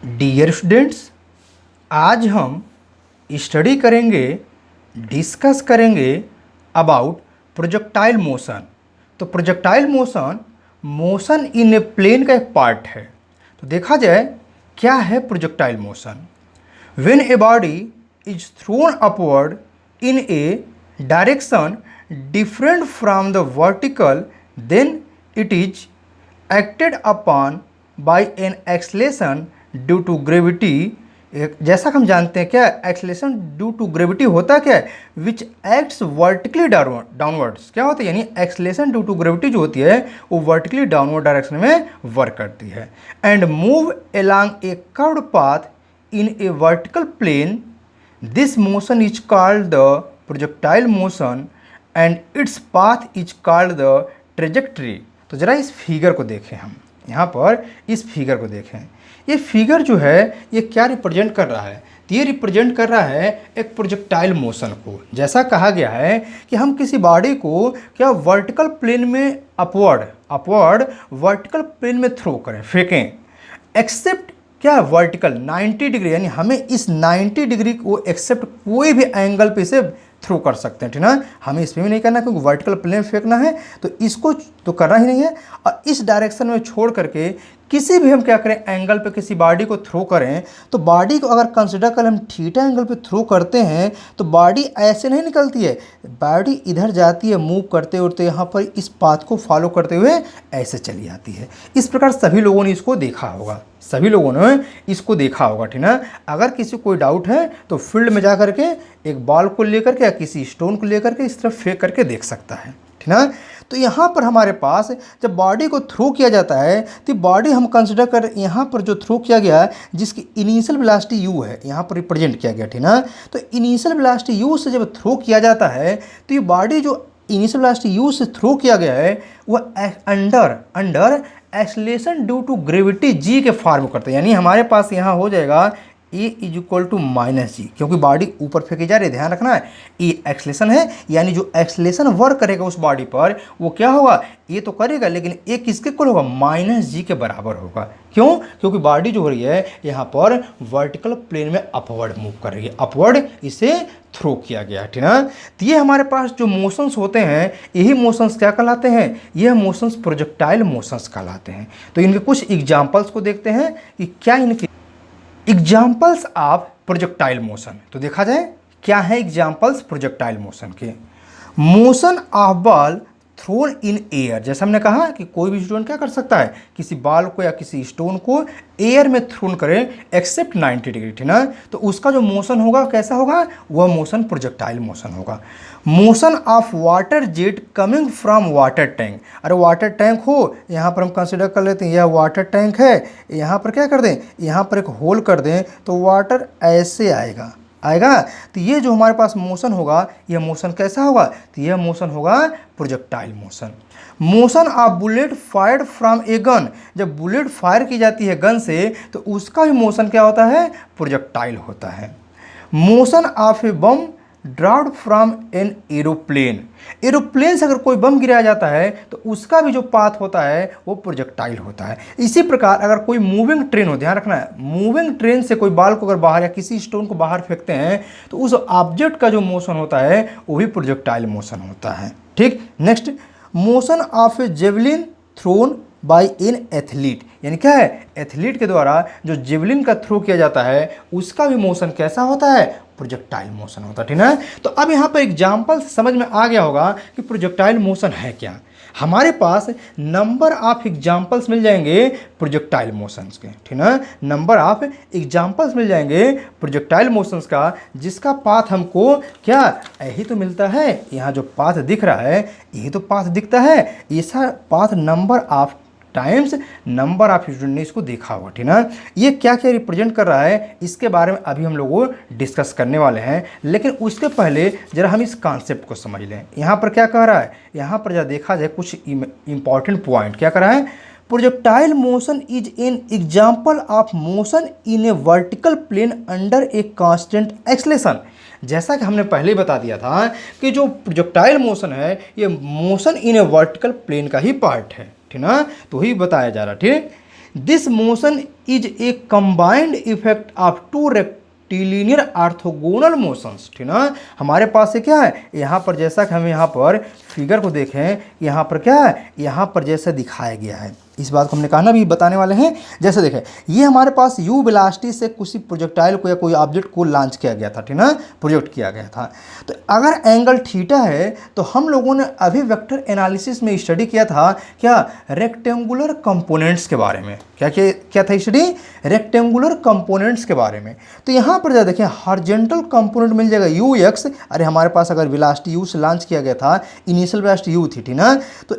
Dear students, आज हम study करेंगे, डिस्कस करेंगे अबाउट प्रोजेक्टाइल मोशन। तो projectile motion motion in a plane का एक पार्ट है। तो देखा जाए क्या है projectile motion. When a body is thrown upward in a direction different from the vertical, then it is acted upon by an acceleration due to gravity. जैसा कि हम जानते हैं क्या एक्सलेशन ड्यू टू ग्रेविटी होता क्या है, विच एक्ट्स वर्टिकली डाउनवर्ड्स। क्या होता है, यानी एक्सलेशन ड्यू टू ग्रेविटी जो होती है वो वर्टिकली डाउनवर्ड डायरेक्शन में वर्क करती है and move along a curved path in a vertical plane. This motion is called the projectile motion and its path is called the trajectory. तो जरा इस फिगर को देखें, हम यहाँ पर इस फिगर को देखें। ये फिगर जो है ये क्या रिप्रेजेंट कर रहा है, तो ये रिप्रेजेंट कर रहा है एक प्रोजेक्टाइल मोशन को। जैसा कहा गया है कि हम किसी बॉडी को क्या वर्टिकल प्लेन में अपवर्ड वर्टिकल प्लेन में थ्रो करें, फेंकें, एक्सेप्ट क्या वर्टिकल 90 डिग्री, यानी हमें इस 90 डिग्री को एक्सेप्ट कोई भी एंगल पे से थ्रो कर सकते हैं, ठीक ना। हमें इसमें भी नहीं करना क्योंकि वर्टिकल प्लेन फेंकना है, तो इसको तो करना ही नहीं है। और इस डायरेक्शन में छोड़ करके किसी भी हम क्या करें एंगल पे किसी बॉडी को थ्रो करें, तो बॉडी को अगर कंसिडर कर हम थीटा एंगल पे थ्रो करते हैं तो बॉडी ऐसे नहीं निकलती है, बॉडी इधर जाती है मूव करते उड़ते, यहाँ पर इस पाथ को फॉलो करते हुए ऐसे चली आती है। इस प्रकार सभी लोगों ने इसको देखा होगा, सभी लोगों ने इसको देखा होगा, ठीक ना। अगर किसी को कोई डाउट है तो फील्ड में जा करके एक बॉल को लेकर के या किसी स्टोन को लेकर के इस तरफ फेंक करके देख सकता है, ठीक ना। तो यहाँ पर हमारे पास जब बॉडी को थ्रो किया जाता है तो बॉडी हम कंसिडर कर यहाँ पर जो थ्रो किया गया जिसकी इनिशियल वेलोसिटी यू है, यहाँ पर रिप्रेजेंट किया गया, ठीक ना। तो इनिशियल वेलोसिटी यू से जब थ्रो किया जाता है तो ये बॉडी जो इनिशियल वेलोसिटी यू से थ्रो किया गया है वह under acceleration due to gravity g के फॉर्म करते हैं। यानी हमारे पास यहाँ हो जाएगा ए इज इक्वल टू माइनस जी, क्योंकि बॉडी ऊपर फेंकी जा रही है, ध्यान रखना है। ए एक्सलेशन है, यानी जो एक्सलेशन वर्क करेगा उस बॉडी पर वो क्या होगा, ये तो करेगा लेकिन ए किसके इक्वल होगा, माइनस जी के बराबर होगा। क्यों, क्योंकि बॉडी जो हो रही है यहाँ पर वर्टिकल प्लेन में अपवर्ड मूव कर रही है, अपवर्ड इसे थ्रो किया गया, ठीक ना। तो ये हमारे पास जो मोशंस होते हैं यही मोशंस क्या कहलाते हैं, यह मोशंस प्रोजेक्टाइल मोशंस कहलाते हैं। तो इनके कुछ एग्जाम्पल्स को देखते हैं कि क्या इनके एग्जाम्पल्स ऑफ प्रोजेक्टाइल मोशन। तो देखा जाए क्या है एग्जाम्पल्स प्रोजेक्टाइल मोशन के। Motion of ball thrown in air, जैसा हमने कहा कि कोई भी स्टूडेंट क्या कर सकता है, किसी बॉल को या किसी स्टोन को एयर में थ्रोन करे एक्सेप्ट 90 डिग्री, ठीक ना। तो उसका जो मोशन होगा कैसा होगा, वह मोशन प्रोजेक्टाइल मोशन होगा। Motion of water jet coming from water tank, अरे वाटर टैंक हो, यहाँ पर हम कंसिडर कर लेते हैं यह वाटर टैंक है, यहाँ पर क्या कर दें, यहाँ पर एक होल कर दें तो वाटर ऐसे आएगा, तो ये जो हमारे पास मोशन होगा यह मोशन कैसा होगा, तो यह मोशन होगा projectile motion. Motion of bullet fired from a gun, जब बुलेट फायर की जाती है गन से तो उसका भी मोशन क्या होता है, प्रोजेक्टाइल होता है। Motion of A bomb dropped from an aeroplane, aeroplane से अगर कोई बम गिराया जाता है तो उसका भी जो पाथ होता है वो प्रोजेक्टाइल होता है। इसी प्रकार अगर कोई मूविंग ट्रेन हो, ध्यान रखना है, मूविंग ट्रेन से कोई बाल को अगर बाहर या किसी स्टोन को बाहर फेंकते हैं तो उस ऑब्जेक्ट का जो मोशन होता है वो भी प्रोजेक्टाइल मोशन होता है, ठीक। Next, motion of a javelin thrown by an athlete, यानी क्या है, एथलीट के द्वारा जो जेवलिन का थ्रो किया जाता है उसका भी मोशन कैसा होता है, प्रोजेक्टाइल मोशन होता है, ठीक है। तो अब यहाँ पर एग्जाम्पल समझ में आ गया होगा कि प्रोजेक्टाइल मोशन है क्या। हमारे पास नंबर ऑफ एग्जाम्पल्स मिल जाएंगे प्रोजेक्टाइल मोशंस के, ठीक है। नंबर ऑफ एग्जाम्पल्स मिल जाएंगे प्रोजेक्टाइल मोशंस का, जिसका पाथ हमको क्या यही तो मिलता है, यहाँ जो पाथ दिख रहा है यही तो पाथ दिखता है, ऐसा path number of times number of student ने इसको देखा होगा, ठीक ना। ये क्या क्या रिप्रेजेंट कर रहा है इसके बारे में अभी हम लोग डिस्कस करने वाले हैं, लेकिन उसके पहले जरा हम इस कॉन्सेप्ट को समझ लें। यहाँ पर क्या कह रहा है, यहाँ पर जरा देखा जाए कुछ इंपॉर्टेंट पॉइंट क्या कर रहा है। Projectile motion is an example of motion in a vertical plane under a constant acceleration. जैसा कि हमने पहले ही बता दिया था कि जो प्रोजेक्टाइल मोशन है ये motion in a vertical plane का ही पार्ट है, ठीक ना, तो ही बताया जा रहा, ठीक। This motion is a combined effect of two rectilinear orthogonal motions, ठीक ना। हमारे पास से क्या है, यहाँ पर जैसा कि हम यहाँ पर फिगर को देखें, यहाँ पर क्या है, यहाँ पर जैसा दिखाया गया है, इस बात को हमने कहा ना अभी बताने वाले हैं। जैसे देखें, ये हमारे पास यू वेलोसिटी से किसी प्रोजेक्टाइल को या कोई ऑब्जेक्ट को लॉन्च किया गया था, ठीक ना, प्रोजेक्ट किया गया था। तो अगर एंगल थीटा है तो हम लोगों ने अभी वेक्टर एनालिसिस में स्टडी किया था क्या, रेक्टेंगुलर कंपोनेंट्स के बारे में। क्या था स्टडी, रेक्टेंगुलर कंपोनेंट्स के बारे में। तो यहाँ पर जरा देखिए, हॉरिजॉन्टल कंपोनेंट मिल जाएगा यू एक्स। अरे हमारे पास अगर वेलोसिटी यू से लॉन्च किया गया था, इनिशियल वेलोसिटी यू थी, ठीक ना, तो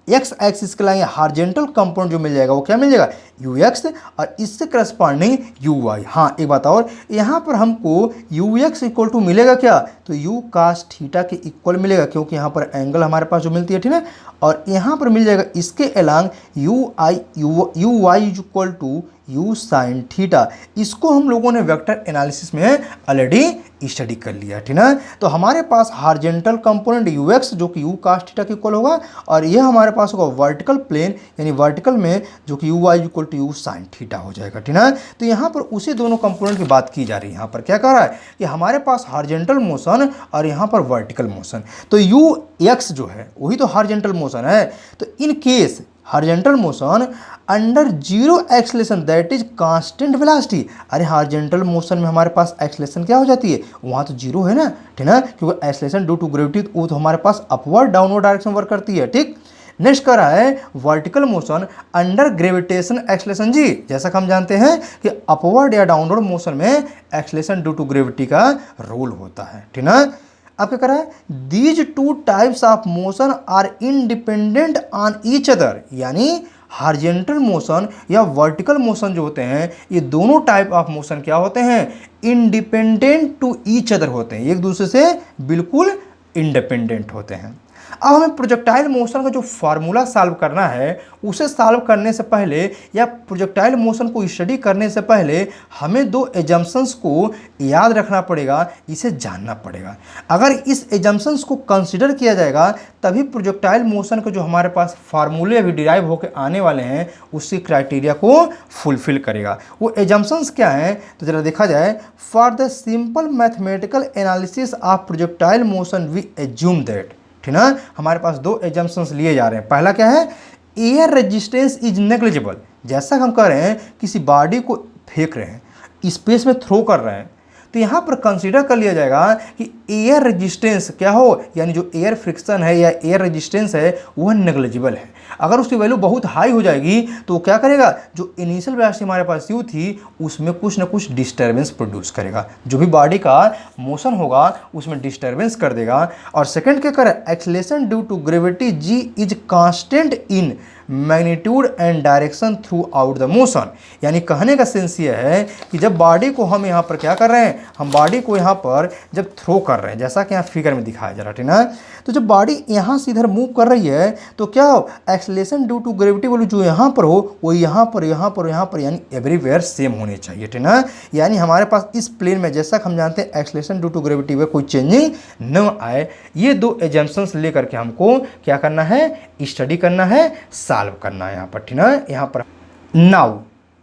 एक्स एक्सिस के लाइन हॉरिजॉन्टल कंपोनेंट जो मिल जाएगा वो क्या मिल जाएगा, यू एक्स, और इससे करस्पॉन्डिंग यू वाई। हाँ एक बात और, यहाँ पर हमको यू एक्स इक्वल टू मिलेगा क्या, तो यू कास थीटा के इक्वल मिलेगा, क्योंकि यहाँ पर एंगल हमारे पास जो मिलती है, ठीक है। और यहाँ पर मिल जाएगा इसके along u y equal to u sine theta. इसको हम लोगों ने वेक्टर एनालिसिस में ऑलरेडी स्टडी कर लिया, ठीक ना। तो हमारे पास हॉरिजॉन्टल कंपोनेंट यू एक्स जो कि यू कास थीटा के इक्वल होगा, और ये हमारे पास होगा वर्टिकल प्लेन यानी वर्टिकल में जो कि u y equal to u sine theta हो जाएगा, ठीक ना। तो यहाँ पर उसी दोनों कंपोनेंट की बात की जा रही है। यहाँ पर क्या कह रहा है कि हमारे पास हॉरिजॉन्टल मोशन और यहाँ पर वर्टिकल मोशन, तो यू एक्स जो है वही तो हॉरिजॉन्टल मोशन है। तो in case horizontal motion under zero acceleration that is constant velocity. अरे हॉरिजॉन्टल मोशन में हमारे पास एक्सेलेरेशन क्या हो जाती है, वहाँ तो जीरो है ना, ठीक ना, क्योंकि एक्सेलेरेशन ड्यू टू ग्रेविटी वो तो हमारे पास अपवर्ड डाउनवर्ड डायरेक्शन वर्क करती है, ठीक। नेक्स्ट कर रहा है vertical motion under gravitation acceleration g. जैसा कि हम जानते हैं कि अपवर्ड या डाउनवर्ड मोशन में एक्सेलेरेशन ड्यू टू ग्रेविटी का रोल होता है, ठीक ना। अब क्या कर रहा है, these two types of motion are independent on each other, यानी हॉरिजॉन्टल मोशन या वर्टिकल मोशन जो होते हैं, ये दोनों टाइप ऑफ मोशन क्या होते हैं, इंडिपेंडेंट टू ईच अदर होते हैं, एक दूसरे से बिल्कुल इंडिपेंडेंट होते हैं। अब हमें प्रोजेक्टाइल मोशन का जो फार्मूला सॉल्व करना है, उसे सॉल्व करने से पहले या प्रोजेक्टाइल मोशन को स्टडी करने से पहले हमें दो एजम्पशंस को याद रखना पड़ेगा, इसे जानना पड़ेगा। अगर इस एजम्पशंस को कंसिडर किया जाएगा तभी प्रोजेक्टाइल मोशन के जो हमारे पास फार्मूले अभी डिराइव होकर आने वाले हैं उसी क्राइटेरिया को फुलफिल करेगा। वो एजम्पशंस क्या हैं, तो जरा देखा जाए। For the simple mathematical analysis of projectile motion we assume that, ठीक ना। हमारे पास दो एजम्पशंस लिए जा रहे हैं। पहला क्या है, एयर रेजिस्टेंस इज नेग्लिजिबल। जैसा हम कह रहे हैं किसी बॉडी को फेंक रहे हैं, स्पेस में थ्रो कर रहे हैं, तो यहाँ पर कंसीडर कर लिया जाएगा कि एयर रेजिस्टेंस क्या हो, यानी जो एयर फ्रिक्शन है या एयर रेजिस्टेंस है वह नेग्लिजिबल है। अगर उसकी वैल्यू बहुत हाई हो जाएगी तो क्या करेगा, जो इनिशियल वेलोसिटी हमारे पास यू थी उसमें कुछ ना कुछ डिस्टर्बेंस प्रोड्यूस करेगा, जो भी बॉडी का मोशन होगा उसमें डिस्टर्बेंस कर देगा। और सेकंड क्या करे, acceleration due to gravity g is constant in magnitude and direction throughout the motion. यानी कहने का सेंस ये है कि जब बॉडी को हम यहाँ पर क्या कर रहे हैं, हम बॉडी को यहाँ पर जब थ्रो कर रहे हैं, जैसा कि यहाँ फिगर में दिखाया जा रहा है, ठीक ना, तो जब बॉडी यहाँ से इधर मूव कर रही है तो क्या हो, acceleration due to gravity value जो यहाँ पर हो वो यहाँ पर यानी एवरीवेयर सेम होनी चाहिए, ठीक ना। यानी हमारे पास इस प्लेन में जैसा कि हम जानते हैं एक्सेलेरेशन ड्यू टू ग्रेविटी में कोई चेंजिंग न आए। ये दो एजम्पशंस लेकर के हमको क्या करना है, स्टडी करना है, सॉल्व करना है यहाँ पर, ठीक ना। यहाँ पर नाउ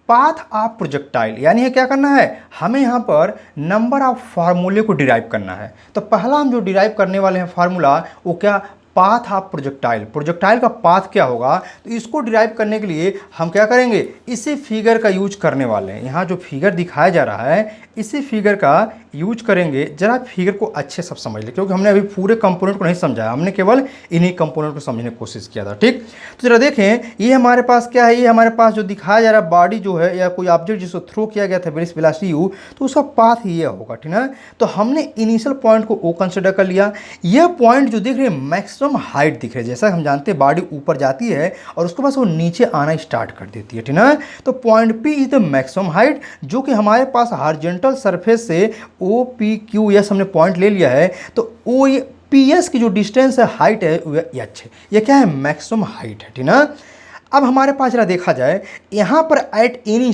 पाथ ऑफ प्रोजेक्टाइल, यानी ये क्या करना है, हमें यहाँ पर नंबर ऑफ फार्मूले को डिराइव करना है। तो पहला हम जो डिराइव करने वाले हैं फार्मूला वो क्या, पाथ ऑफ प्रोजेक्टाइल। प्रोजेक्टाइल का पाथ क्या होगा, तो इसको डिराइव करने के लिए हम क्या करेंगे, इसी फिगर का यूज करने वाले हैं। यहाँ जो फिगर दिखाया जा रहा है इसी फिगर का यूज करेंगे। जरा फिगर को अच्छे से समझ ले, क्योंकि हमने अभी पूरे कंपोनेंट को नहीं समझाया, हमने केवल इन्हीं कंपोनेंट को समझने की कोशिश किया था, ठीक। तो जरा देखें, ये हमारे पास क्या है, ये हमारे पास जो दिखाया जा रहा है बॉडी जो है या कोई ऑब्जेक्ट जिसको थ्रो किया गया था वेलोसिटी यू, तो उसका पाथ ये होगा, ठीक ना। तो हमने इनिशियल पॉइंट को ओ कंसिडर कर लिया। यह पॉइंट जो दिख रही है मैक्सिमम हाइट दिख रही है, जैसा हम जानते हैं बॉडी ऊपर जाती है और उसके बाद वो नीचे आना स्टार्ट कर देती है, ठीक ना। तो point P is the maximum height, जो कि हमारे पास हॉरिजॉन्टल सरफेस से ओ पी क्यू एस हमने पॉइंट ले लिया है। तो ओ पी एस की जो डिस्टेंस है, हाइट है, ये अच्छे, ये क्या है, मैक्सिमम हाइट है, ठीक ना। अब हमारे पास जरा देखा जाए, यहाँ पर at any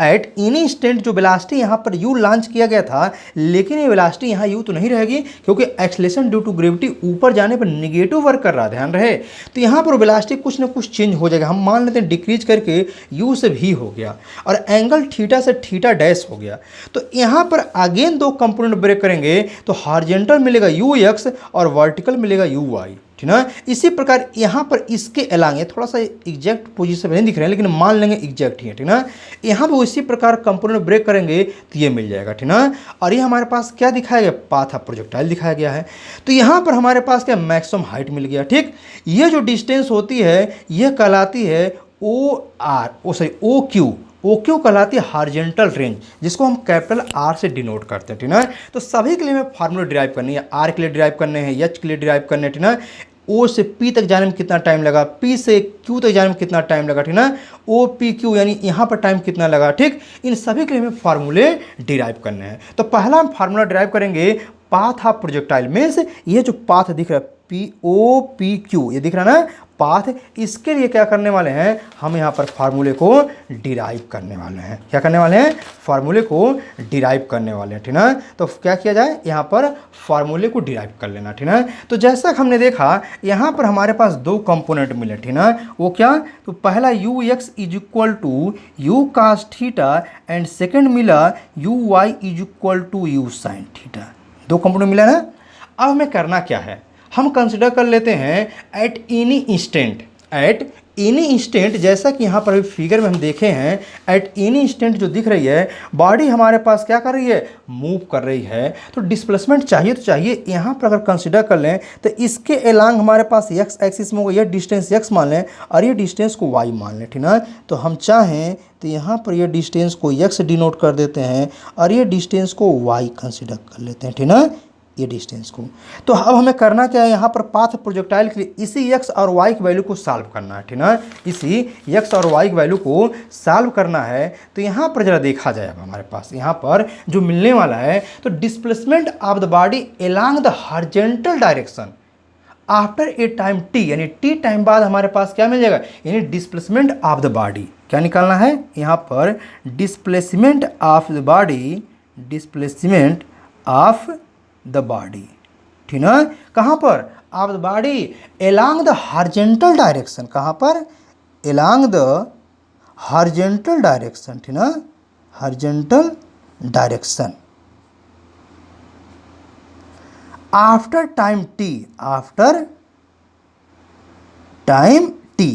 at any instant जो वेलोसिटी यहाँ पर u लॉन्च किया गया था, लेकिन ये वेलोसिटी यहाँ u तो नहीं रहेगी क्योंकि एक्सेलरेशन ड्यू टू ग्रेविटी ऊपर जाने पर निगेटिव वर्क कर रहा है, ध्यान रहे। तो यहाँ पर वेलोसिटी कुछ ना कुछ चेंज हो जाएगा। हम मान लेते हैं डिक्रीज करके u से v हो गया और एंगल थीटा से थीटा डैश हो गया। तो यहाँ पर अगेन दो कंपोनेंट ब्रेक करेंगे तो हॉरिजॉन्टल मिलेगा ux और वर्टिकल मिलेगा uy, ठीक ना। इसी प्रकार यहाँ पर इसके अलांग, ये थोड़ा सा एग्जैक्ट पोजीशन में नहीं दिख रहे हैं लेकिन मान लेंगे एग्जैक्ट ही है, ठीक ना। यहाँ पर इसी प्रकार कंपोनेंट ब्रेक करेंगे तो ये मिल जाएगा, ठीक ना। और ये हमारे पास क्या दिखाया गया, पाथ ऑफ प्रोजेक्टाइल दिखाया गया है। तो यहाँ पर हमारे पास क्या मैक्सिमम हाइट मिल गया, ठीक। ये जो डिस्टेंस होती है ये कहलाती है ओ क्यू कहलाती है हॉरिजॉन्टल रेंज, जिसको हम कैपिटल आर से डिनोट करते हैं, ठीक ना। तो सभी के लिए हमें फार्मूला डिराइव करनी है, आर के लिए डिराइव करने हैं, एच के लिए डिराइव करने हैं, ठीक ना। ओ से पी तक जाने में कितना टाइम लगा, पी से क्यू तक जाने में कितना टाइम लगा, ठीक ना। ओ पी क्यू यानी यहाँ पर टाइम कितना लगा, ठीक। इन सभी के लिए हमें फार्मूले डिराइव करने हैं। तो पहला हम फार्मूला डिराइव करेंगे पाथ ऑफ प्रोजेक्टाइल मीन्स ये जो पाथ दिख रहा है POPQ, ये दिख रहा है ना पाथ, इसके लिए क्या करने वाले हैं, हम यहाँ पर फार्मूले को डिराइव करने वाले हैं। क्या करने वाले हैं, फार्मूले को डिराइव करने वाले हैं, ठीक ना। तो क्या किया जाए, यहाँ पर फार्मूले को डिराइव कर लेना, ठीक ना। तो जैसा हमने देखा यहाँ पर हमारे पास दो कंपोनेंट मिले, ठीक ना। वो क्या, तो पहला ux is equal to u cos theta and second मिला uy is equal to u sin theta. दो कंपोनेंट मिला ना। अब हमें करना क्या है, हम कंसिडर कर लेते हैं एट एनी इंस्टेंट, जैसा कि यहाँ पर फिगर में हम देखे हैं, एट एनी इंस्टेंट जो दिख रही है बॉडी हमारे पास क्या कर रही है, मूव कर रही है। तो डिस्प्लेसमेंट चाहिए तो चाहिए, यहाँ पर अगर कंसिडर कर लें तो इसके एलांग हमारे पास x एक्सिस में होगा, यह डिस्टेंस x मान लें और ये डिस्टेंस को y मान लें, ठीक ना। तो हम चाहें तो यहाँ पर ये डिस्टेंस को x डिनोट कर देते हैं और ये डिस्टेंस को y कंसिडर कर लेते हैं, ठीक ना, ये डिस्टेंस को। तो अब हमें करना क्या है, यहाँ पर पाथ प्रोजेक्टाइल के लिए इसी x और y की वैल्यू को सॉल्व करना है, ठीक ना। इसी x और y की वैल्यू को सॉल्व करना है। तो यहाँ पर जरा देखा जाए, अब हमारे पास यहाँ पर जो मिलने वाला है, तो displacement of the body along the horizontal direction after a time t, यानी t टाइम बाद हमारे पास क्या मिल जाएगा, यानी डिस्प्लेसमेंट ऑफ द बॉडी। क्या निकालना है यहाँ पर, displacement of the body, displacement of the body, ठीक ना। कहाँ पर, of the body along the horizontal direction, कहाँ पर, अलोंग द हॉरिजॉन्टल डायरेक्शन, ठीक ना, horizontal direction after time T, after time T.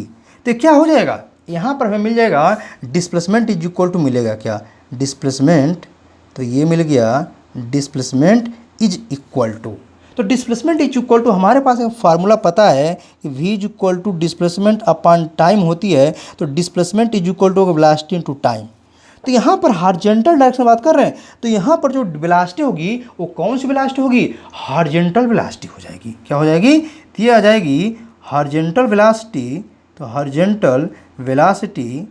तो क्या हो जाएगा, यहाँ पर हमें मिल जाएगा डिस्प्लेसमेंट इज इक्वल टू, मिलेगा क्या, डिस्प्लेसमेंट, तो ये मिल गया डिस्प्लेसमेंट इज इक्वल टू। तो डिस्प्लेसमेंट इज इक्वल टू हमारे पास एक फार्मूला पता है कि v is equal to displacement upon time होती है। तो displacement is equal to velocity into time. तो यहाँ पर हॉरिजॉन्टल डायरेक्शन बात कर रहे हैं, तो यहाँ पर जो वेलोसिटी होगी वो कौन सी वेलोसिटी होगी, हॉरिजॉन्टल वेलोसिटी हो जाएगी। क्या हो जाएगी, तो ये आ जाएगी हॉरिजॉन्टल वेलोसिटी। तो हॉरिजॉन्टल वेलोसिटी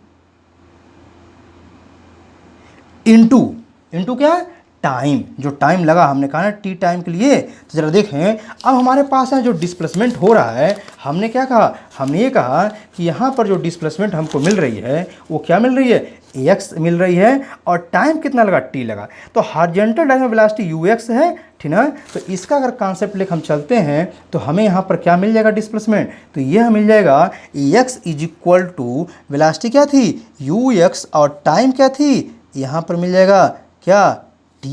इनटू क्या, टाइम, जो टाइम लगा, हमने कहा ना टी टाइम के लिए। तो जरा देखें, अब हमारे पास है जो डिस्प्लेसमेंट हो रहा है, हमने क्या कहा, हमने ये कहा कि यहाँ पर जो डिस्प्लेसमेंट हमको मिल रही है वो क्या मिल रही है, x मिल रही है और टाइम कितना लगा, t लगा। तो हॉरिजॉन्टल डायरेक्शन वेलोसिटी ux है, ठीक ना। तो इसका अगर कॉन्सेप्ट लेकर हम चलते हैं तो हमें यहाँ पर क्या मिल जाएगा, डिस्प्लेसमेंट। तो यह मिल जाएगा x is equal to velocity क्या थी, ux, और टाइम क्या थी, यहाँ पर मिल जाएगा क्या, t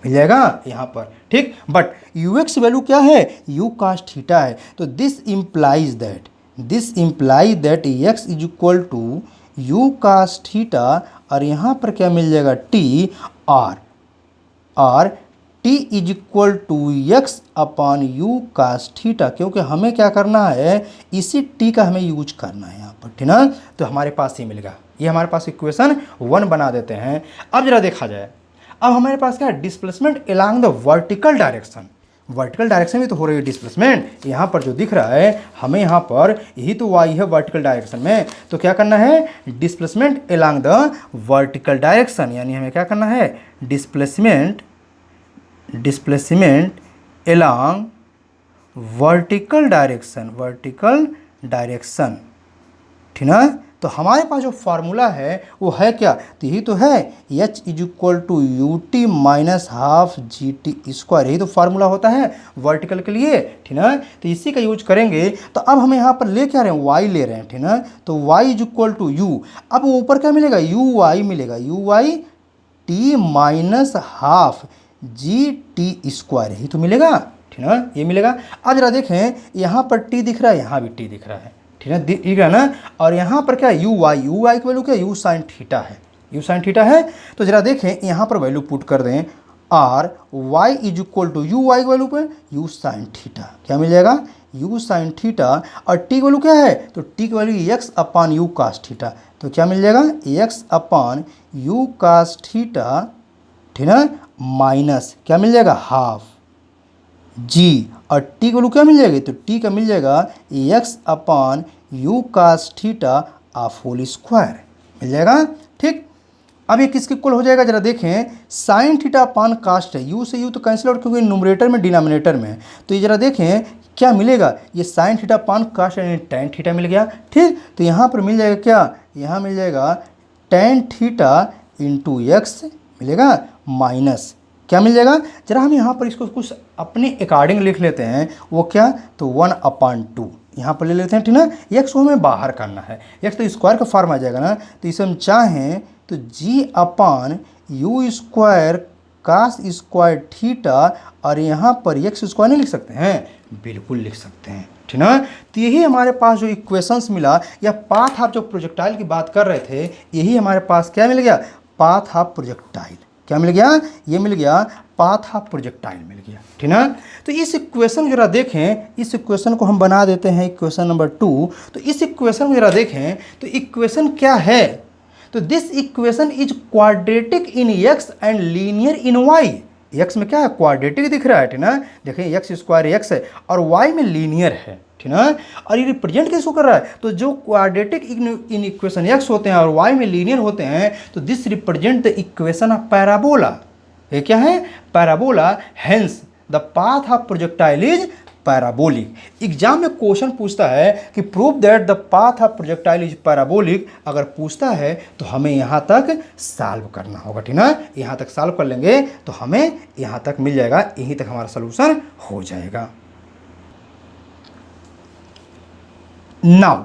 मिल जाएगा यहाँ पर, ठीक। बट ux वैल्यू क्या है, u cos थीटा है। तो this implies that x is equal to u cos theta, और यहाँ पर क्या मिल जाएगा, t, और t is equal to x upon u cos theta, क्योंकि हमें क्या करना है, इसी t का हमें यूज करना है यहाँ पर, ठीक ना। तो हमारे पास ये मिलेगा, ये हमारे पास इक्वेशन 1 बना देते हैं। अब जरा देखा जाए, अब हमारे पास क्या है, displacement along the vertical direction. Vertical direction में तो हो रही है डिस्प्लेसमेंट, यहाँ पर जो दिख रहा है हमें यहाँ पर यही तो y है वर्टिकल डायरेक्शन में। तो क्या करना है, displacement along the vertical direction, यानी हमें क्या करना है, डिस्प्लेसमेंट अलोंग वर्टिकल डायरेक्शन, ठीक ना। तो हमारे पास जो फार्मूला है वो है क्या, तो यही तो है h is equal to u t minus half g t square, यही तो फार्मूला होता है वर्टिकल के लिए, ठीक ना। तो इसी का यूज करेंगे। तो अब हम यहाँ पर ले क्या रहे हैं, y ले रहे हैं, ठीक ना। तो y is equal to u, अब ऊपर क्या मिलेगा, यू वाई मिलेगा, u y t minus half g t square, यही तो मिलेगा, ठीक ना, ये मिलेगा। अब जरा देखें यहाँ पर टी दिख रहा है, यहाँ भी टी दिख रहा है, ठीक है, दिख रहा है ना। और यहाँ पर क्या यू वाई की वैल्यू क्या, यू साइन थीटा है, यू साइन थीटा है। तो जरा देखें यहाँ पर वैल्यू पुट कर दें, R y is equal to u y की वैल्यू पे यू साइन थीटा, क्या मिल जाएगा, यू साइन थीटा। और टी की वैल्यू क्या है, तो टी की value x upon u cos theta, तो क्या मिल जाएगा, x upon u cos theta, ठीक है, माइनस क्या मिल जाएगा, हाफ जी, और टी की वैल्यू क्या मिल जाएगी, तो टी का मिल जाएगा x upon u cos theta of whole square, मिल जाएगा, ठीक। अब ये किसके इक्वल हो जाएगा, जरा देखें, साइन थीटा अपान कास्ट है, यू से यू तो कैंसिल आउट क्योंकि न्यूमरेटर में डिनोमिनेटर में है। तो ये जरा देखें क्या मिलेगा, ये साइन थीटा अपान कास्ट यानी टेन थीटा मिल गया, ठीक। तो यहाँ पर मिल जाएगा क्या, यहाँ मिल जाएगा टेन थीटा इंटू एक्स मिलेगा माइनस क्या मिल जाएगा, जरा हम यहाँ पर इसको कुछ अपने अकॉर्डिंग लिख लेते हैं, वो क्या, तो 1/2 यहाँ पर ले लेते हैं, ठीक ना। एक्स को हमें बाहर करना है, एक्स तो स्क्वायर का फॉर्म आ जाएगा ना, तो इसे हम चाहें तो g upon u square cos square theta, और यहाँ पर एक्स स्क्वायर नहीं लिख सकते हैं, बिल्कुल लिख सकते हैं, ठीक ना। तो यही हमारे पास जो इक्वेशंस मिला, या पाथ ऑफ जो प्रोजेक्टाइल की बात कर रहे थे, यही हमारे पास क्या मिल गया, पाथ ऑफ प्रोजेक्टाइल, क्या मिल गया, ये मिल गया पाथ ऑफ प्रोजेक्टाइल मिल गया, ठीक ना। तो इस इक्वेशन जरा देखें, इस इक्वेशन को हम बना देते हैं इक्वेशन नंबर 2। तो इस इक्वेशन को जरा देखें, तो इक्वेशन क्या है, तो this equation is quadratic in x and linear in y, x में क्या है, क्वाड्रेटिक दिख रहा है, ठीक ना, देखें एक्स स्क्वायर एक्स है और वाई में लीनियर है, ठीक ना। और ये रिप्रेजेंट किसको कर रहा है, तो जो क्वाड्रेटिक इन इक्वेशन एक्स होते हैं और वाई में लीनियर होते हैं, तो this represent the equation of parabola, ये क्या है, parabola, hence the path of projectile is parabolic. Exam में क्वेश्चन पूछता है कि prove that the path of projectile is parabolic, अगर पूछता है तो हमें यहाँ तक सॉल्व करना होगा, ठीक ना, यहाँ तक सॉल्व कर लेंगे तो हमें यहाँ तक मिल जाएगा, यहीं तक हमारा सोल्यूशन हो जाएगा। Now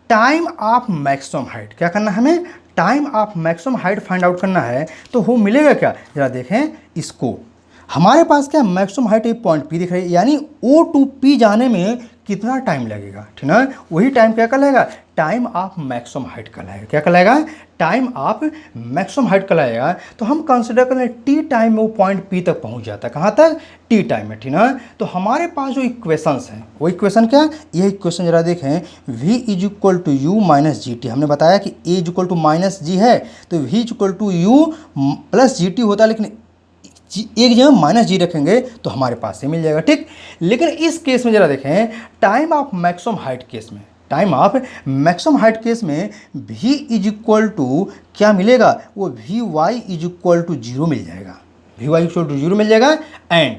time of maximum height, क्या करना है हमें, time of maximum height find out करना है। तो वो मिलेगा क्या, जरा देखें इसको, हमारे पास क्या मैक्सिमम हाइट एक पॉइंट पी दिख रही है, यानी ओ टू पी जाने में कितना टाइम लगेगा, ठीक ना, वही टाइम क्या कहलाएगा, टाइम ऑफ मैक्सिमम हाइट कहलाएगा, क्या कहलाएगा, टाइम ऑफ मैक्सिमम हाइट कहलाएगा। तो हम कंसिडर करें टी टाइम में वो पॉइंट पी तक पहुंच जाता है, कहाँ तक, टी टाइम में, ठीक ना। तो हमारे पास जो इक्वेशंस हैं वो इक्वेशन क्या, ये इक्वेशन जरा देखें, v is equal to u minus g t, हमने बताया कि a is equal to minus g है, तो v is equal to u plus g t होता है, लेकिन एक जगह माइनस जी रखेंगे तो हमारे पास से मिल जाएगा, ठीक। लेकिन इस केस में जरा देखें, time of maximum height case में, time of maximum height case में v इज इक्वल टू क्या मिलेगा, वो v y is equal to zero मिल जाएगा, v y equal to zero मिल जाएगा, and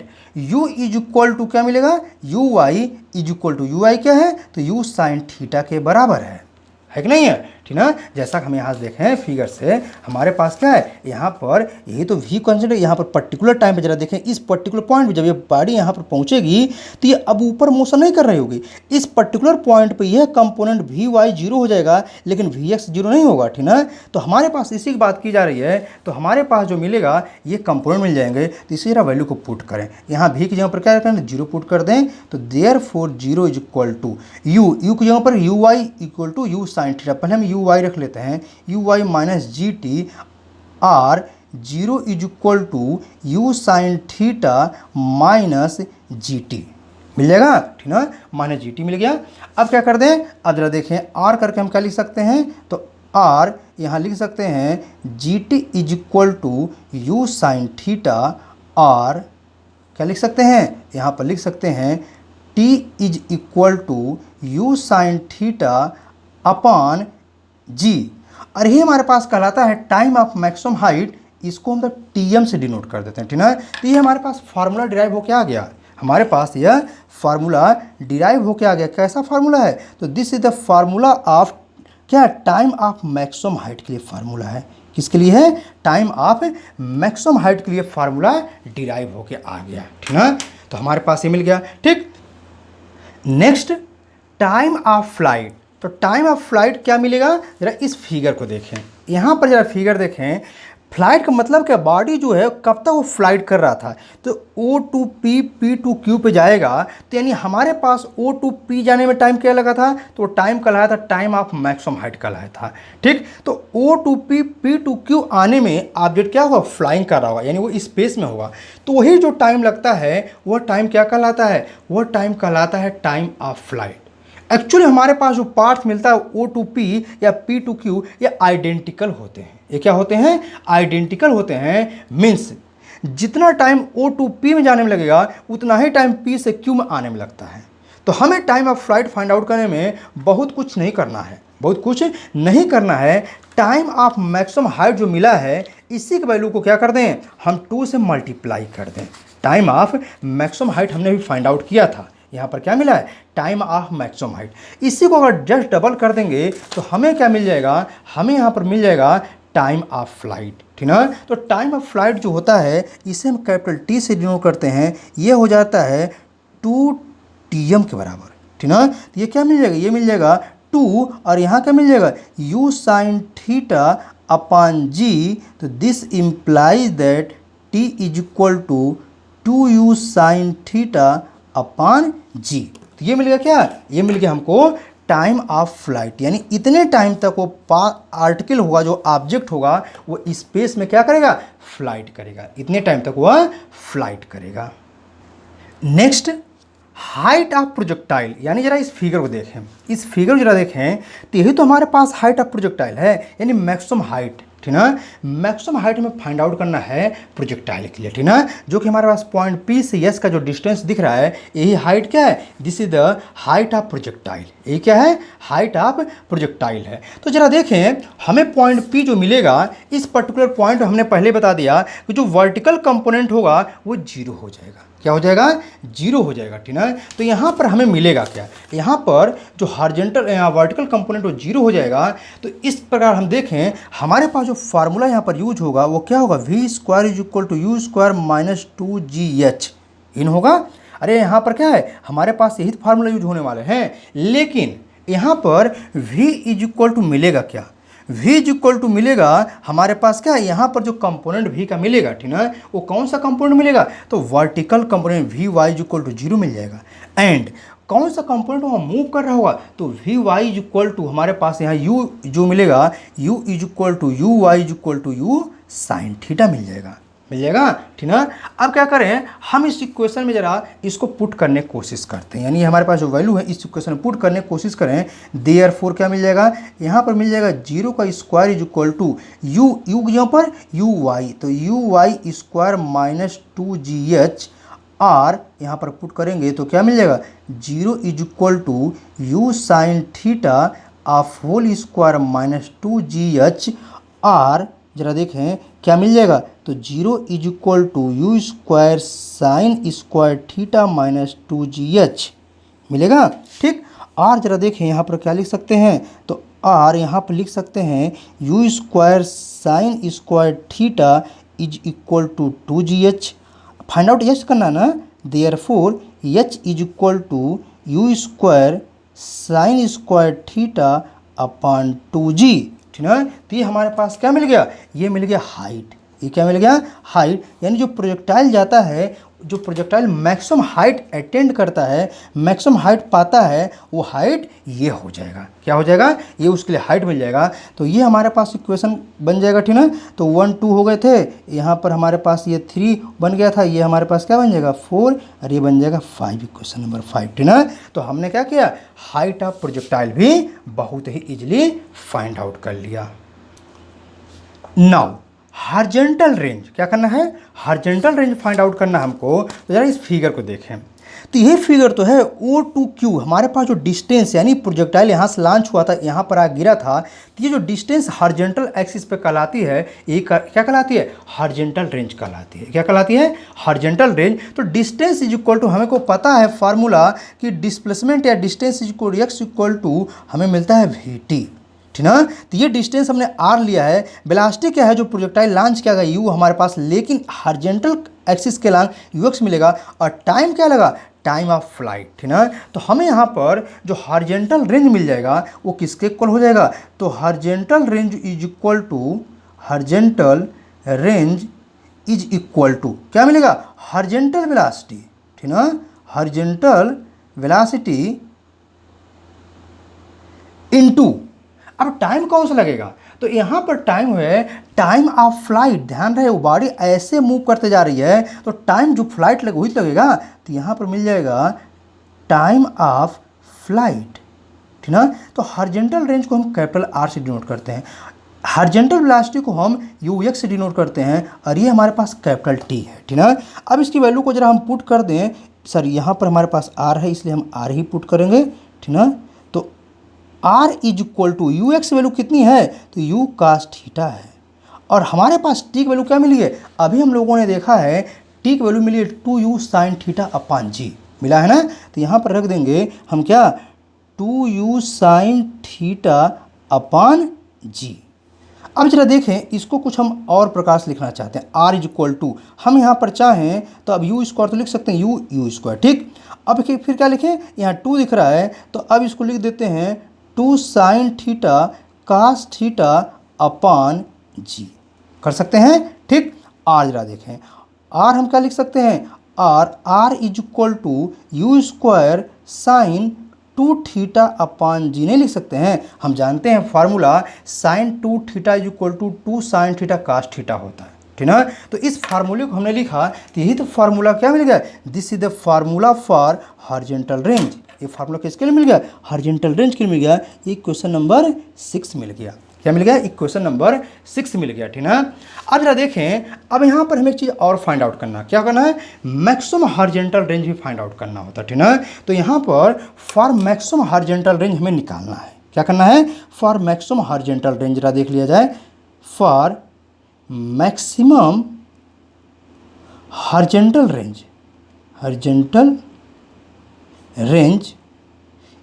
u is equal to क्या मिलेगा, u y is equal to u i क्या है, तो यू साइन थीटा के बराबर है कि नहीं है, ठीक ना। जैसा कि हम यहाँ देखें फिगर से, हमारे पास क्या है, यहाँ पर यही तो v कंसिडर, यहाँ पर पर्टिकुलर टाइम पे जरा देखें, इस पर्टिकुलर पॉइंट पे जब ये बॉडी यहाँ पर पहुँचेगी तो ये अब ऊपर मोशन नहीं कर रही होगी, इस पर्टिकुलर पॉइंट पे यह कंपोनेंट वी वाई जीरो हो जाएगा, लेकिन वी एक्स जीरो नहीं होगा, ठीक ना। तो हमारे पास इसी की बात की जा रही है, तो हमारे पास जो मिलेगा ये कंपोनेंट मिल जाएंगे। तो इसी जरा वैल्यू को पुट करें, यहाँ v की जगह पर क्या करें, जीरो पुट कर दें, तो therefore zero is equal to u की जगह पर u y equal to u sine theta, पहले हम यू वाई रख लेते हैं, u y minus g t, r zero is equal to u sine theta minus g t मिल जाएगा, ठीक ना, माइनस जी टी मिल गया। अब क्या कर दें, अब जरा देखें आर करके हम क्या लिख सकते हैं, तो आर यहाँ लिख सकते हैं g t is equal to u sine theta, r क्या लिख सकते हैं, यहाँ पर लिख सकते हैं t is equal to u sine theta upon g, और ये हमारे पास कहलाता है टाइम ऑफ मैक्सिमम हाइट, इसको हम टीएम से डिनोट कर देते हैं, ठीक ना। तो ये हमारे पास फार्मूला डिराइव होके आ गया, हमारे पास यह फार्मूला डिराइव होके आ गया, कैसा फार्मूला है, तो this is the formula of क्या टाइम ऑफ मैक्सिमम हाइट के लिए फार्मूला है। किसके लिए है, टाइम ऑफ मैक्सिमम हाइट के लिए फार्मूला डिराइव होके आ गया, ठीक है। तो हमारे पास ये मिल गया, ठीक। नेक्स्ट टाइम ऑफ फ्लाइट, तो टाइम ऑफ फ्लाइट क्या मिलेगा, जरा इस फिगर को देखें, यहाँ पर जरा फिगर देखें। फ्लाइट का मतलब क्या, बॉडी जो है कब तक वो फ्लाइट कर रहा था, तो O to P, P to Q पे जाएगा, तो यानी हमारे पास O टू P जाने में टाइम क्या लगा था, तो टाइम कहलाया था टाइम ऑफ मैक्सिमम हाइट कहलाया था, ठीक। तो O to P, P to Q आने में ऑब्जेक्ट क्या होगा, फ्लाइंग कर रहा होगा, यानी वो स्पेस में होगा, तो वही जो टाइम लगता है वह टाइम क्या कहलाता है, वह टाइम कहलाता है टाइम ऑफ फ्लाइट। एक्चुअली हमारे पास जो पार्ट मिलता है O टू P या P टू Q ये आइडेंटिकल होते हैं। ये क्या होते हैं, आइडेंटिकल होते हैं। मीन्स जितना टाइम O टू P में जाने में लगेगा उतना ही टाइम P से Q में आने में लगता है। तो हमें time of flight find out करने में बहुत कुछ नहीं करना है, बहुत कुछ नहीं करना है। टाइम ऑफ मैक्सिमम हाइट जो मिला है इसी के वैल्यू को क्या कर दें, हम 2 से मल्टीप्लाई कर दें। टाइम ऑफ मैक्सिमम हाइट हमने भी फाइंड आउट किया था, यहाँ पर क्या मिला है, टाइम ऑफ मैक्सिमम हाइट। इसी को अगर जस्ट डबल कर देंगे तो हमें क्या मिल जाएगा, हमें यहाँ पर मिल जाएगा टाइम ऑफ फ्लाइट, ठीक ना। तो टाइम ऑफ फ्लाइट जो होता है इसे हम कैपिटल T से डिनोट करते हैं, ये हो जाता है 2Tm के बराबर, ठीक ना। तो ये क्या मिल जाएगा, ये मिल जाएगा 2 और यहाँ क्या मिल जाएगा u sin theta upon g। तो this implies that T is equal to 2u sin theta upon g. तो ये मिल गया क्या, ये मिल गया हमको टाइम ऑफ फ्लाइट, यानी इतने टाइम तक वो आर्टिकल होगा, जो ऑब्जेक्ट होगा वो स्पेस में क्या करेगा, फ्लाइट करेगा, इतने टाइम तक वह फ्लाइट करेगा। नेक्स्ट हाइट ऑफ प्रोजेक्टाइल, यानी जरा इस फिगर को देखें, इस फिगर को जरा देखें, तो यही तो हमारे पास हाइट ऑफ प्रोजेक्टाइल है, यानी मैक्सिमम हाइट, ठीक ना। मैक्सिमम हाइट में फाइंड आउट करना है प्रोजेक्टाइल के लिए, ठीक ना, जो कि हमारे पास पॉइंट P से S का जो डिस्टेंस दिख रहा है यही हाइट क्या है, this is the height of projectile. ये क्या है, हाइट ऑफ प्रोजेक्टाइल है। तो जरा देखें हमें पॉइंट P जो मिलेगा, इस पर्टिकुलर पॉइंट हमने पहले बता दिया कि जो वर्टिकल कंपोनेंट होगा वो 0 हो जाएगा, क्या हो जाएगा, 0 हो जाएगा, ठीक ना। तो यहाँ पर हमें मिलेगा क्या, यहाँ पर जो हॉरिजॉन्टल वर्टिकल कंपोनेंट वो 0 हो जाएगा। तो इस प्रकार हम देखें हमारे पास जो फार्मूला यहाँ पर यूज होगा वो क्या होगा, v square is equal to u square minus 2gh इन होगा। अरे यहाँ पर क्या है, हमारे पास यही फार्मूला यूज होने वाले हैं, लेकिन यहाँ पर v इज इक्वल टू मिलेगा क्या, v इज इक्वल टू मिलेगा हमारे पास क्या है, यहाँ पर जो कंपोनेंट v का मिलेगा, ठीक ना, वो कौन सा कंपोनेंट मिलेगा, तो vertical component v y is equal to 0 मिल जाएगा। एंड कौन सा कंपोनेंट वहाँ मूव कर रहा होगा, तो v y is equal to हमारे पास यहाँ u जो मिलेगा, u is equal to u y is equal to u sine theta मिल जाएगा, मिल जाएगा, ठीक ना। अब क्या करें, हम इस इक्वेशन में जरा इसको पुट करने की कोशिश करते हैं, यानी हमारे पास जो वैल्यू है इस इक्वेशन में पुट करने की कोशिश करें। देयरफॉर क्या मिल जाएगा, यहाँ पर मिल जाएगा 0 का square is equal to u यहाँ पर यू वाई, तो u y square minus 2gh और यहाँ पर पुट करेंगे तो क्या मिल जाएगा, 0 is equal to u sine theta of whole square minus 2gh और जरा देखें क्या मिल जाएगा, तो 0 is equal to u square sine square theta minus 2gh मिलेगा, ठीक। और जरा देखें यहाँ पर क्या लिख सकते हैं, तो और यहाँ पर लिख सकते हैं u square sine square theta is equal to 2gh। Find out h करना ना, therefore h is equal to u square sine square theta upon 2g, ठीक है। तो ये हमारे पास क्या मिल गया, ये मिल गया हाइट, ये क्या मिल गया, हाइट। यानी जो प्रोजेक्टाइल जाता है, जो प्रोजेक्टाइल मैक्सिमम हाइट अटेंड करता है, मैक्सिमम हाइट पाता है, वो हाइट ये हो जाएगा, क्या हो जाएगा, ये उसके लिए हाइट मिल जाएगा। तो ये हमारे पास इक्वेशन बन जाएगा, ठीक ना। तो 1 2 हो गए थे, यहाँ पर हमारे पास ये 3 बन गया था, ये हमारे पास क्या बन जाएगा 4 और ये बन जाएगा 5, इक्वेशन नंबर 5, ठीक ना। तो हमने क्या किया, हाइट ऑफ प्रोजेक्टाइल भी बहुत ही ईजिली फाइंड आउट कर लिया। नाउ हॉरिजॉन्टल रेंज क्या करना है, हॉरिजॉन्टल रेंज फाइंड आउट करना हमको। तो जरा इस फिगर को देखें, तो ये फिगर तो है O टू Q, हमारे पास जो डिस्टेंस यानी प्रोजेक्टाइल यहाँ से लॉन्च हुआ था, यहाँ पर आ गिरा था, तो ये जो डिस्टेंस हॉरिजॉन्टल एक्सिस पे कहलाती है, ये क्या कहलाती है, हॉरिजॉन्टल रेंज कहलाती है। क्या कहलाती है, हॉरिजॉन्टल रेंज। तो डिस्टेंस इज इक्वल टू, हमें को पता है फार्मूला कि डिस्प्लेसमेंट या distance is equal x equal to हमें मिलता है VT, ठीक ना। तो ये डिस्टेंस हमने आर लिया है। वेलोसिटी क्या है जो प्रोजेक्टाइल लॉन्च किया गया यू हमारे पास, लेकिन हॉरिजॉन्टल एक्सिस के लॉन्ग यूएक्स मिलेगा। और टाइम क्या लगा, टाइम ऑफ फ्लाइट, ठीक ना। तो हमें यहाँ पर जो हॉरिजॉन्टल रेंज मिल जाएगा वो किसके इक्वल हो जाएगा, तो horizontal range is equal to, horizontal range is equal to क्या मिलेगा, हॉरिजॉन्टल वेलोसिटी, ठीक ना, हॉरिजॉन्टल वेलोसिटी इनटू, अब टाइम कौन सा लगेगा, तो यहाँ पर टाइम है टाइम ऑफ फ्लाइट। ध्यान रहे वो बॉडी ऐसे मूव करते जा रही है तो टाइम जो फ्लाइट लगे वही लगेगा। तो यहाँ पर मिल जाएगा टाइम ऑफ फ्लाइट, ठीक ना। तो हॉरिजॉन्टल रेंज को हम कैपिटल आर से डिनोट करते हैं, हॉरिजॉन्टल वेलोसिटी को हम यू एक्स से डिनोट करते हैं, और ये हमारे पास कैपिटल टी है, ठीक ना। अब इसकी वैल्यू को जरा हम पुट कर दें, सर यहाँ पर हमारे पास आर है इसलिए हम आर ही पुट करेंगे, ठीक ना। तो R is equal to u x value कितनी है, तो यू कास थीटा है, और हमारे पास टी की वैल्यू क्या मिली है, अभी हम लोगों ने देखा है टी की वैल्यू मिली है 2u साइन थीटा अपान जी, मिला है ना। तो यहाँ पर रख देंगे हम क्या, 2u साइन थीटा अपान जी। अब जरा देखें इसको कुछ हम और प्रकार से लिखना चाहते हैं, आर इज इक्वल टू, हम यहाँ पर चाहें तो अब यू स्क्वायर तो लिख सकते हैं यू स्क्वायर, ठीक। अब फिर क्या लिखें, यहाँ 2 दिख रहा है तो अब इसको लिख देते हैं 2 sine theta cos theta upon g, कर सकते हैं, ठीक। आर जरा देखें, आर हम क्या लिख सकते हैं, r is equal to u square sine 2 theta upon g नहीं लिख सकते हैं, हम जानते हैं formula sine 2 theta is equal to 2 sine theta cos theta होता है, ठीक ना। तो इस फार्मूले को हमने लिखा, तो यही तो फार्मूला क्या मिल गया, this is the formula for horizontal range. ये फार्मूला किसके लिए मिल गया, हॉरिजॉन्टल रेंज के लिए मिल गया। ये क्वेश्चन नंबर 6 मिल गया, क्या मिल गया, इक्वेशन नंबर 6 मिल गया, ठीक ना। अब जरा देखें, अब यहाँ पर हमें एक चीज़ और फाइंड आउट करना, क्या करना है, मैक्सिमम हॉरिजॉन्टल रेंज भी फाइंड आउट करना होता है, ठीक ना। तो यहाँ पर फॉर मैक्सिमम हॉरिजॉन्टल रेंज हमें निकालना है, क्या करना है, फॉर मैक्सिमम हॉरिजॉन्टल रेंज जरा देख लिया जाए, for maximum horizontal range, horizontal range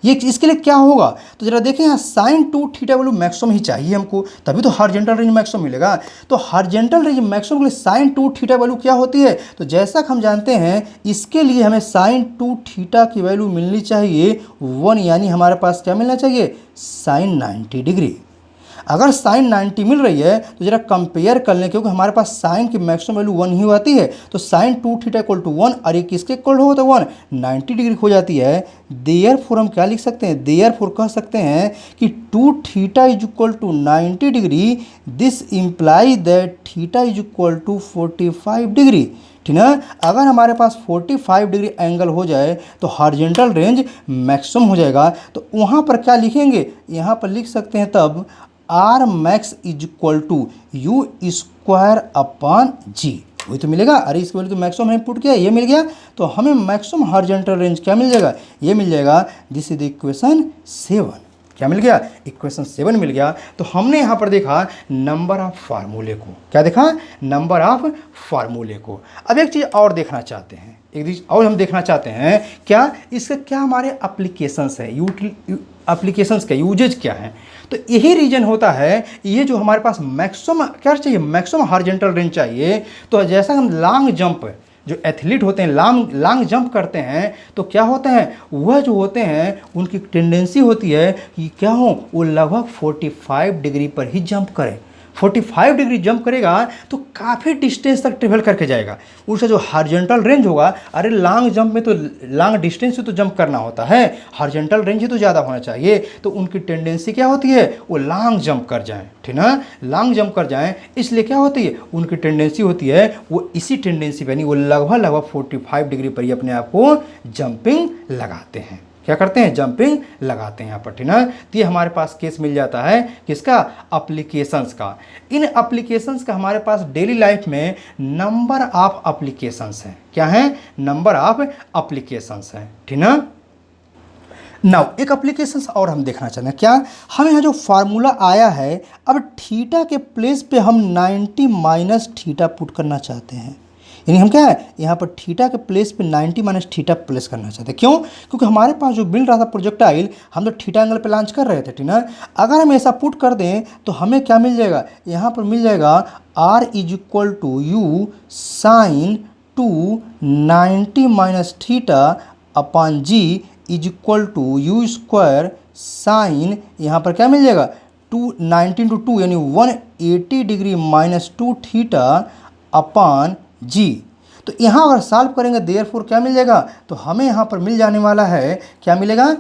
ये इसके लिए क्या होगा, तो जरा देखें यहाँ साइन 2 थीटा वैल्यू मैक्सिमम ही चाहिए हमको, तभी तो हॉरिजॉन्टल रेंज मैक्सिमम मिलेगा। तो हॉरिजॉन्टल रेंज मैक्सिमम के लिए साइन 2 थीटा वैल्यू क्या होती है, तो जैसा कि हम जानते हैं इसके लिए हमें साइन 2 थीटा की वैल्यू मिलनी चाहिए 1, यानी हमारे पास क्या मिलना चाहिए, साइन 90 डिग्री। अगर साइन 90 मिल रही है तो जरा कंपेयर कर लें, क्योंकि हमारे पास साइन की मैक्सिमम वैल्यू 1 ही आती है, तो साइन 2 थीटा इक्वल टू 1, और ये किसके इक्वल हो तो 1 90 डिग्री हो जाती है। देयरफॉर हम क्या लिख सकते हैं, देयरफॉर कह सकते हैं कि 2 theta is equal to 90 degree, this imply that theta is equal to 45 degree, ठीक ना। अगर हमारे पास 45 डिग्री एंगल हो जाए तो हॉरिजॉन्टल रेंज मैक्सिमम हो जाएगा। तो वहाँ पर क्या लिखेंगे, यहाँ पर लिख सकते हैं तब r max is equal to u square upon g, वही तो मिलेगा। अरे इसके वैल्यू तो मैक्सिमम हमने पुट किया, ये मिल गया, तो हमें मैक्सिमम हॉरिजॉन्टल रेंज क्या मिल जाएगा, ये मिल जाएगा। दिस इज द इक्वेशन 7, क्या मिल गया, इक्वेशन 7 मिल गया। तो हमने यहाँ पर देखा नंबर ऑफ फार्मूले को, क्या देखा, नंबर ऑफ फार्मूले को। अब एक चीज़ और देखना चाहते हैं, एक चीज़ और हम देखना चाहते हैं, क्या इसका क्या हमारे एप्लीकेशंस है, एप्लीकेशंस का यूजेज क्या है। तो यही रीजन होता है, ये जो हमारे पास मैक्सिमम क्या चाहिए, मैक्सिमम हॉरिजॉन्टल रेंज चाहिए। तो जैसा हम लॉन्ग जंप, जो एथलीट होते हैं लॉन्ग जंप करते हैं, तो क्या होते हैं, वह जो होते हैं उनकी टेंडेंसी होती है कि क्या हो, वो लगभग 45 डिग्री पर ही जंप करें। 45 डिग्री जंप करेगा तो काफ़ी डिस्टेंस तक ट्रेवल करके जाएगा। उसका जो हॉरिजॉन्टल रेंज होगा, अरे लॉन्ग जंप में तो लॉन्ग डिस्टेंस से तो जंप करना होता है, हॉरिजॉन्टल रेंज ही तो ज़्यादा होना चाहिए। तो उनकी टेंडेंसी क्या होती है, वो लॉन्ग जंप कर जाएं, ठीक ना, लॉन्ग जंप कर जाएं। इसलिए क्या होती है, उनकी टेंडेंसी होती है वो इसी टेंडेंसी पर, यानी वो लगभग 45 डिग्री पर ही अपने आप को जंपिंग लगाते हैं, क्या करते हैं, जंपिंग लगाते हैं यहाँ पर, ठीक ना। तो ये हमारे पास केस मिल जाता है किसका, एप्लीकेशंस का। इन एप्लीकेशंस का हमारे पास डेली लाइफ में नंबर ऑफ एप्लीकेशंस हैं, क्या है, नंबर ऑफ एप्लीकेशंस हैं, ठीक ना। नाउ एक एप्लीकेशंस और हम देखना चाहते हैं, क्या, हमें यहाँ जो फार्मूला आया है, अब थीटा के प्लेस पे हम 90 माइनस थीटा पुट करना चाहते हैं। यानी हम क्या है यहाँ पर थीटा के प्लेस पे 90 माइनस थीटा प्लेस करना चाहते हैं। क्यों? क्योंकि हमारे पास जो मिल रहा था प्रोजेक्टाइल, हम तो थीटा एंगल पे लॉन्च कर रहे थे, ठीक ना। अगर हम ऐसा पुट कर दें तो हमें क्या मिल जाएगा, यहाँ पर मिल जाएगा r is equal to u sine 290 minus theta upon g is equal to u square sine, यहाँ पर क्या मिल जाएगा 290 × 2 यानी 180 degree minus 2 theta upon g. तो यहाँ अगर सॉल्व करेंगे देयरफॉर क्या मिल जाएगा, तो हमें यहाँ पर मिल जाने वाला है, क्या मिलेगा,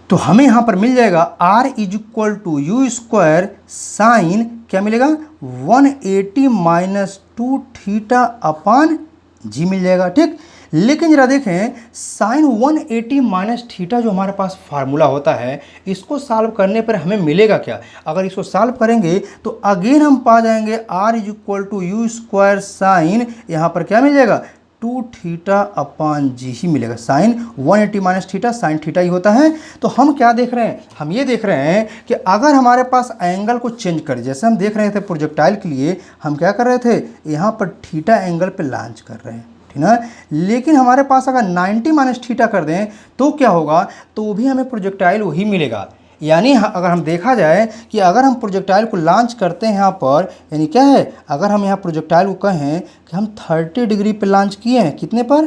तो हमें यहाँ पर मिल जाएगा r is equal to u square sine क्या मिलेगा 180 माइनस 2 थीटा अपॉन जी मिल जाएगा, ठीक। लेकिन जरा देखें साइन 180 माइनस थीटा जो हमारे पास फार्मूला होता है, इसको सॉल्व करने पर हमें मिलेगा क्या, अगर इसको सॉल्व करेंगे तो अगेन हम पा जाएंगे r is equal to u square sine, यहाँ पर क्या मिल जाएगा 2 थीटा अपॉन जी ही मिलेगा। Sine 180 minus theta sine theta ही होता है। तो हम क्या देख रहे हैं, हम ये देख रहे हैं कि अगर हमारे पास एंगल को चेंज करें, जैसे हम देख रहे थे प्रोजेक्टाइल के लिए हम क्या कर रहे थे, यहाँ पर थीटा एंगल पे लॉन्च कर रहे हैं, ठीक ना। लेकिन हमारे पास अगर 90 माइनस थीटा कर दें तो क्या होगा, तो भी हमें प्रोजेक्टाइल वही मिलेगा। यानी अगर हम देखा जाए कि अगर हम प्रोजेक्टाइल को लॉन्च करते हैं यहाँ पर, यानी क्या है, अगर हम यहाँ प्रोजेक्टाइल को कहें कि हम 30 डिग्री पर लॉन्च किए हैं, कितने पर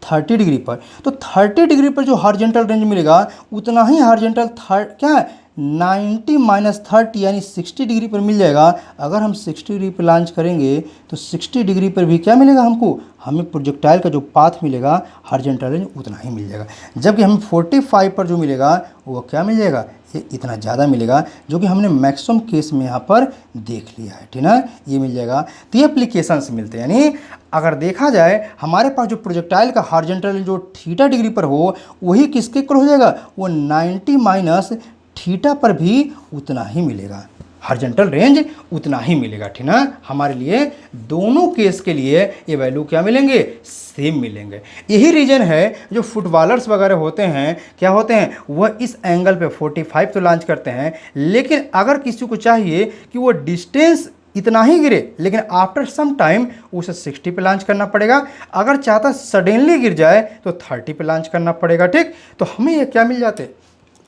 30 डिग्री पर, तो 30 डिग्री पर जो हॉरिजॉन्टल रेंज मिलेगा उतना ही हॉरिजॉन्टल क्या है 90 माइनस 30 यानी 60 डिग्री पर मिल जाएगा। अगर हम 60 डिग्री पर लॉन्च करेंगे तो 60 डिग्री पर भी क्या मिलेगा हमको, हमें प्रोजेक्टाइल का जो पाथ मिलेगा हॉरिजॉन्टल रेंज उतना ही मिल जाएगा। जबकि हमें 45 पर जो मिलेगा वो क्या मिल जाएगा, ये इतना ज़्यादा मिलेगा, जो कि हमने मैक्सिमम केस में यहाँ पर देख लिया है, ठीक ना। ये मिल जाएगा। तो ये एप्लीकेशन से मिलते हैं, यानी अगर देखा जाए हमारे पास जो प्रोजेक्टाइल का हॉरिजॉन्टल जो थीटा डिग्री पर हो वही किसके इक्वल हो जाएगा, वो 90 माइनस थीटा पर भी उतना ही मिलेगा, हॉरिजॉन्टल रेंज उतना ही मिलेगा, ठीक ना। हमारे लिए दोनों केस के लिए ये वैल्यू क्या मिलेंगे, सेम मिलेंगे। यही रीजन है जो फुटबॉलर्स वगैरह होते हैं, क्या होते हैं, वह इस एंगल पे 45 तो लॉन्च करते हैं, लेकिन अगर किसी को चाहिए कि वो डिस्टेंस इतना ही गिरे, लेकिन आफ्टर सम टाइम उसे 60 पे लॉन्च करना पड़ेगा। अगर चाहता सडनली गिर जाए तो 30 पे लॉन्च करना पड़ेगा, ठीक। तो हमें ये क्या मिल जाते,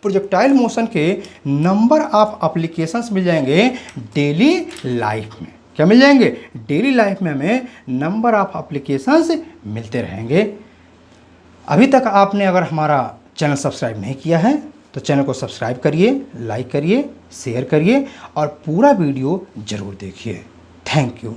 प्रोजेक्टाइल मोशन के नंबर ऑफ एप्लीकेशंस मिल जाएंगे डेली लाइफ में। क्या मिल जाएंगे, डेली लाइफ में हमें नंबर ऑफ एप्लीकेशंस मिलते रहेंगे। अभी तक आपने अगर हमारा चैनल सब्सक्राइब नहीं किया है तो चैनल को सब्सक्राइब करिए, लाइक करिए, शेयर करिए और पूरा वीडियो ज़रूर देखिए। Thank you.